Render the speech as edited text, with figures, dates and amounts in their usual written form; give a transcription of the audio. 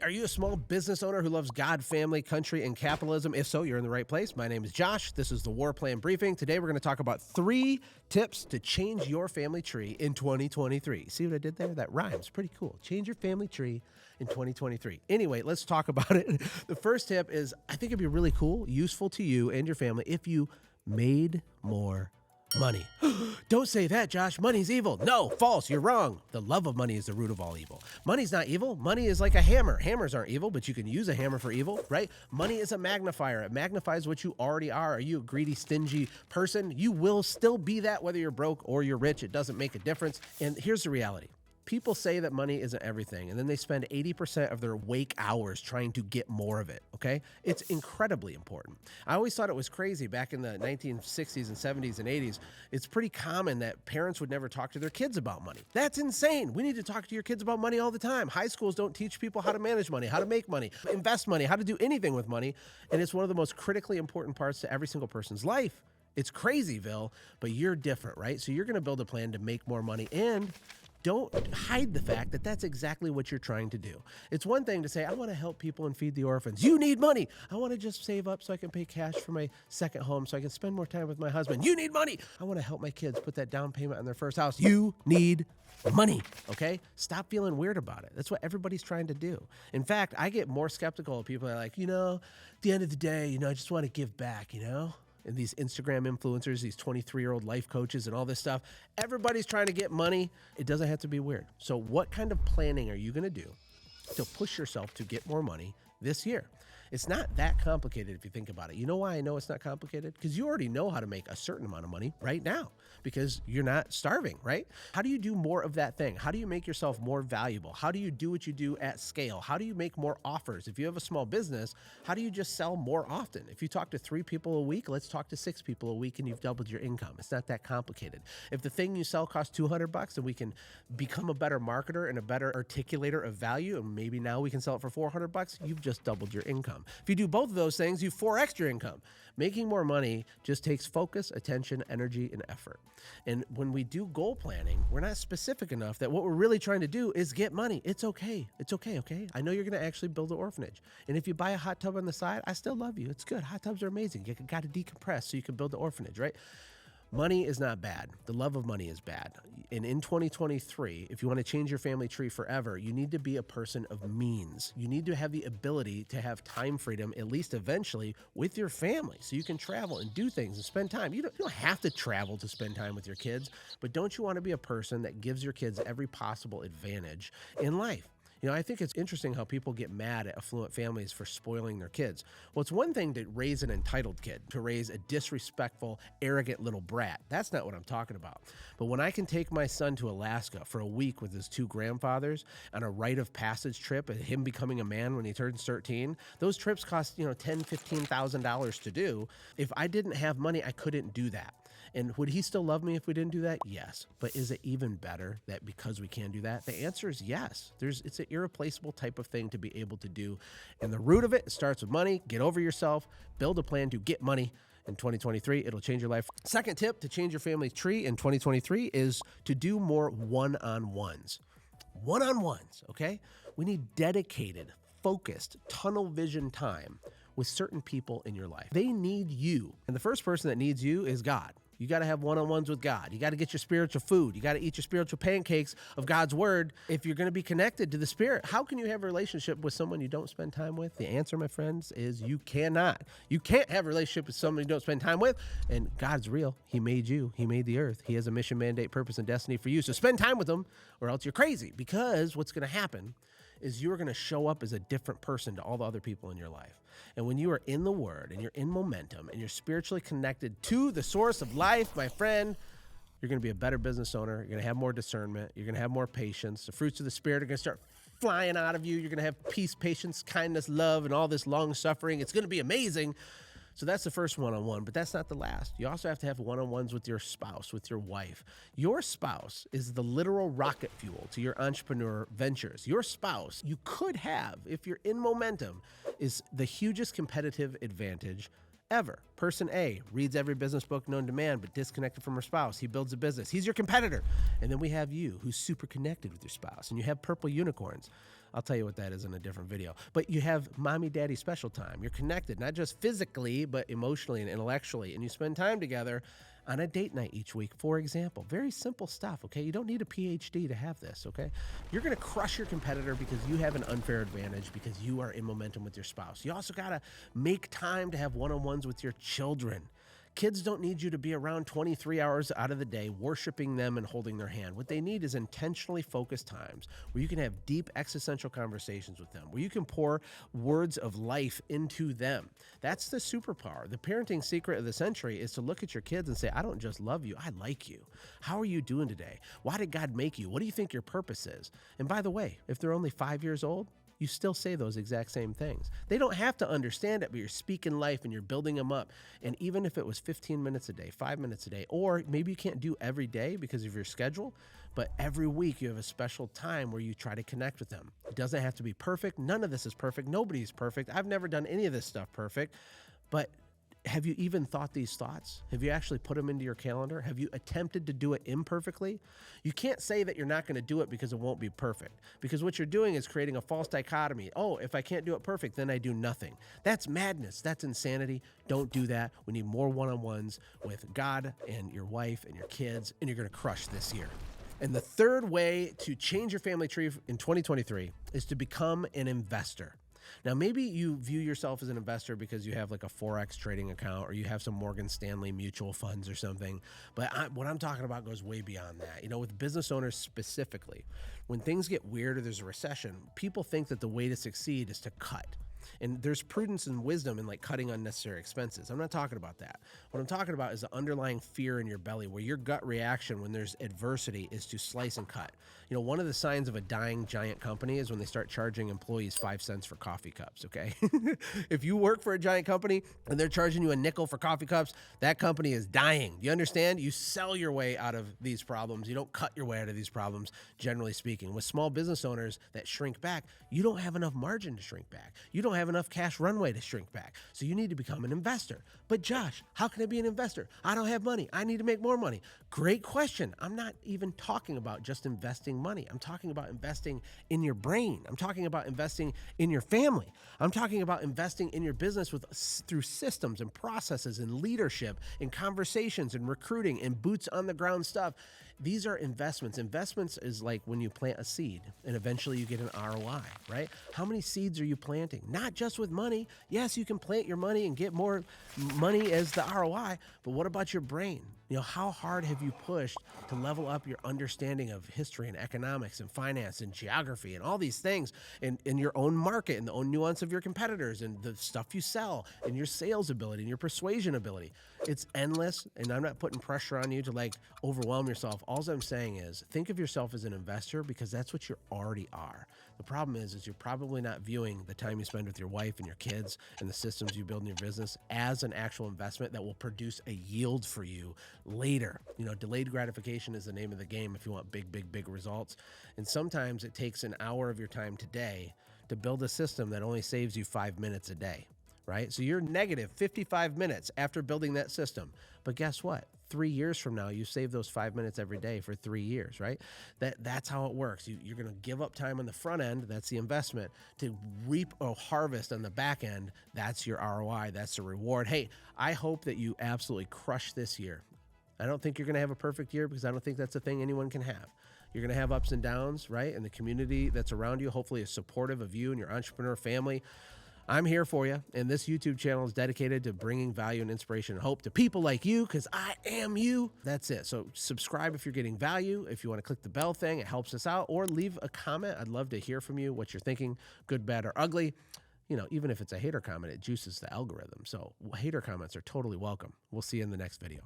Are you a small business owner who loves God, family, country, and capitalism? If so, you're in the right place. My name is Josh. This is the War Plan Briefing. Today, we're going to talk about 3 tips to change your family tree in 2023. See what I did there? That rhymes. Pretty cool. Change your family tree in 2023. Anyway, let's talk about it. The first tip is, I think it'd be really cool, useful to you and your family if you made more money. Don't say that, Josh. Money's evil. No, false. You're wrong. The love of money is the root of all evil. Money's not evil. Money is like a hammer. Hammers aren't evil, but you can use a hammer for evil, right? Money is a magnifier. It magnifies what you already are. Are you a greedy, stingy person? You will still be that whether you're broke or you're rich. It doesn't make a difference. And here's the reality. People say that money isn't everything, and then they spend 80% of their wake hours trying to get more of it, okay? It's incredibly important. I always thought it was crazy back in the 1960s and 70s and 80s. It's pretty common that parents would never talk to their kids about money. That's insane. We need to talk to your kids about money all the time. High schools don't teach people how to manage money, how to make money, invest money, how to do anything with money, and it's one of the most critically important parts to every single person's life. It's crazyville, but you're different, right? So you're going to build a plan to make more money, and don't hide the fact that that's exactly what you're trying to do. It's one thing to say, I want to help people and feed the orphans. You need money. I want to just save up so I can pay cash for my second home so I can spend more time with my husband. You need money. I want to help my kids put that down payment on their first house. You need money, okay? Stop feeling weird about it. That's what everybody's trying to do. In fact, I get more skeptical of people that are like, at the end of the day, I just want to give back, And these Instagram influencers, these 23-year-old life coaches and all this stuff, everybody's trying to get money. It doesn't have to be weird. So what kind of planning are you going to do to push yourself to get more money this year? It's not that complicated if you think about it. You know why I know it's not complicated? Because you already know how to make a certain amount of money right now because you're not starving, right? How do you do more of that thing? How do you make yourself more valuable? How do you do what you do at scale? How do you make more offers? If you have a small business, how do you just sell more often? If you talk to 3 people a week, let's talk to 6 people a week and you've doubled your income. It's not that complicated. If the thing you sell costs $200 and we can become a better marketer and a better articulator of value, and maybe now we can sell it for $400, you've just doubled your income. If you do both of those things, you 4x your income. Making more money just takes focus, attention, energy, and effort. And when we do goal planning, we're not specific enough that what we're really trying to do is get money. It's okay. It's okay, okay? I know you're going to actually build an orphanage. And if you buy a hot tub on the side, I still love you. It's good. Hot tubs are amazing. You got to decompress so you can build the orphanage, right? Money is not bad. The love of money is bad. And in 2023, if you want to change your family tree forever, you need to be a person of means. You need to have the ability to have time freedom, at least eventually, with your family so you can travel and do things and spend time. You don't have to travel to spend time with your kids, but don't you want to be a person that gives your kids every possible advantage in life? I think it's interesting how people get mad at affluent families for spoiling their kids. Well, it's one thing to raise an entitled kid, to raise a disrespectful, arrogant little brat. That's not what I'm talking about. But when I can take my son to Alaska for a week with his 2 grandfathers on a rite of passage trip and him becoming a man when he turns 13, those trips cost, $10,000, $15,000 to do. If I didn't have money, I couldn't do that. And would he still love me if we didn't do that? Yes. But is it even better that because we can do that? The answer is yes. It's an irreplaceable type of thing to be able to do. And the root of it starts with money. Get over yourself. Build a plan to get money in 2023. It'll change your life. Second tip to change your family tree in 2023 is to do more one-on-ones. One-on-ones, okay? We need dedicated, focused, tunnel vision time with certain people in your life. They need you. And the first person that needs you is God. You got to have one-on-ones with God. You got to get your spiritual food. You got to eat your spiritual pancakes of God's word. If you're going to be connected to the Spirit, how can you have a relationship with someone you don't spend time with? The answer, my friends, is you cannot. You can't have a relationship with someone you don't spend time with. And God's real. He made you. He made the earth. He has a mission, mandate, purpose, and destiny for you. So spend time with him or else you're crazy, because what's going to happen is you're going to show up as a different person to all the other people in your life. And when you are in the Word and you're in momentum and you're spiritually connected to the source of life, my friend, you're going to be a better business owner. You're going to have more discernment. You're going to have more patience. The fruits of the Spirit are going to start flying out of you. You're going to have peace, patience, kindness, love, and all this long suffering. It's going to be amazing. So that's the first one-on-one, but that's not the last. You also have to have one-on-ones with your spouse, with your wife. Your spouse is the literal rocket fuel to your entrepreneur ventures. Your spouse, you could have, if you're in momentum, is the hugest competitive advantage ever. Person A reads every business book known to man, but disconnected from her spouse. He builds a business. He's your competitor. And then we have you, who's super connected with your spouse, and you have purple unicorns. I'll tell you what that is in a different video. But you have mommy, daddy special time. You're connected, not just physically, but emotionally and intellectually. And you spend time together on a date night each week, for example. Very simple stuff, okay? You don't need a PhD to have this, okay? You're gonna crush your competitor because you have an unfair advantage because you are in momentum with your spouse. You also gotta make time to have one-on-ones with your children. Kids don't need you to be around 23 hours out of the day worshiping them and holding their hand. What they need is intentionally focused times where you can have deep existential conversations with them, where you can pour words of life into them. That's the superpower. The parenting secret of the century is to look at your kids and say, I don't just love you, I like you. How are you doing today? Why did God make you? What do you think your purpose is? And by the way, if they're only 5 years old, you still say those exact same things. They don't have to understand it, but you're speaking life and you're building them up. And even if it was 15 minutes a day, 5 minutes a day, or maybe you can't do every day because of your schedule, but every week you have a special time where you try to connect with them. It doesn't have to be perfect. None of this is perfect. Nobody's perfect. I've never done any of this stuff perfect, but have you even thought these thoughts? Have you actually put them into your calendar? Have you attempted to do it imperfectly? You can't say that you're not going to do it because it won't be perfect. Because what you're doing is creating a false dichotomy. Oh, if I can't do it perfect, then I do nothing. That's madness. That's insanity. Don't do that. We need more one-on-ones with God and your wife and your kids, and you're going to crush this year. And the third way to change your family tree in 2023 is to become an investor. Now, maybe you view yourself as an investor because you have like a Forex trading account or you have some Morgan Stanley mutual funds or something. But what I'm talking about goes way beyond that. You know, with business owners specifically, when things get weird or there's a recession, people think that the way to succeed is to cut. And there's prudence and wisdom in like cutting unnecessary expenses. I'm not talking about that. What I'm talking about is the underlying fear in your belly where your gut reaction when there's adversity is to slice and cut. You know, one of the signs of a dying giant company is when they start charging employees 5 cents for coffee cups, okay? If you work for a giant company and they're charging you a nickel for coffee cups, that company is dying. You understand? You sell your way out of these problems. You don't cut your way out of these problems, generally speaking. With small business owners that shrink back, you don't have enough margin to shrink back. You don't have enough cash runway to shrink back. So you need to become an investor. But Josh, how can I be an investor? I don't have money. I need to make more money. Great question. I'm not even talking about just investing money. I'm talking about investing in your brain. I'm talking about investing in your family. I'm talking about investing in your business through systems and processes and leadership and conversations and recruiting and boots on the ground stuff. These are investments. Investments is like when you plant a seed and eventually you get an ROI, right? How many seeds are you planting? Not just with money. Yes, you can plant your money and get more money as the ROI, but what about your brain? You know, how hard have you pushed to level up your understanding of history and economics and finance and geography and all these things in your own market and the own nuance of your competitors and the stuff you sell and your sales ability and your persuasion ability? It's endless, and I'm not putting pressure on you to like overwhelm yourself. All I'm saying is think of yourself as an investor because that's what you already are. The problem is you're probably not viewing the time you spend with your wife and your kids and the systems you build in your business as an actual investment that will produce a yield for you later. You know, delayed gratification is the name of the game if you want big results. And sometimes it takes an hour of your time today to build a system that only saves you 5 minutes a day, right? So you're negative 55 minutes after building that system. But guess what? 3 years from now, you save those 5 minutes every day for 3 years, right? That's how it works. You're going to give up time on the front end. That's the investment to reap a harvest on the back end. That's your ROI. That's the reward. Hey, I hope that you absolutely crush this year. I don't think you're going to have a perfect year because I don't think that's a thing anyone can have. You're going to have ups and downs, right? And the community that's around you hopefully is supportive of you and your entrepreneur family. I'm here for you, and this YouTube channel is dedicated to bringing value and inspiration and hope to people like you because I am you. That's it. So subscribe if you're getting value. If you want to click the bell thing, it helps us out, or leave a comment. I'd love to hear from you, what you're thinking, good, bad, or ugly. You know, even if it's a hater comment, it juices the algorithm. So hater comments are totally welcome. We'll see you in the next video.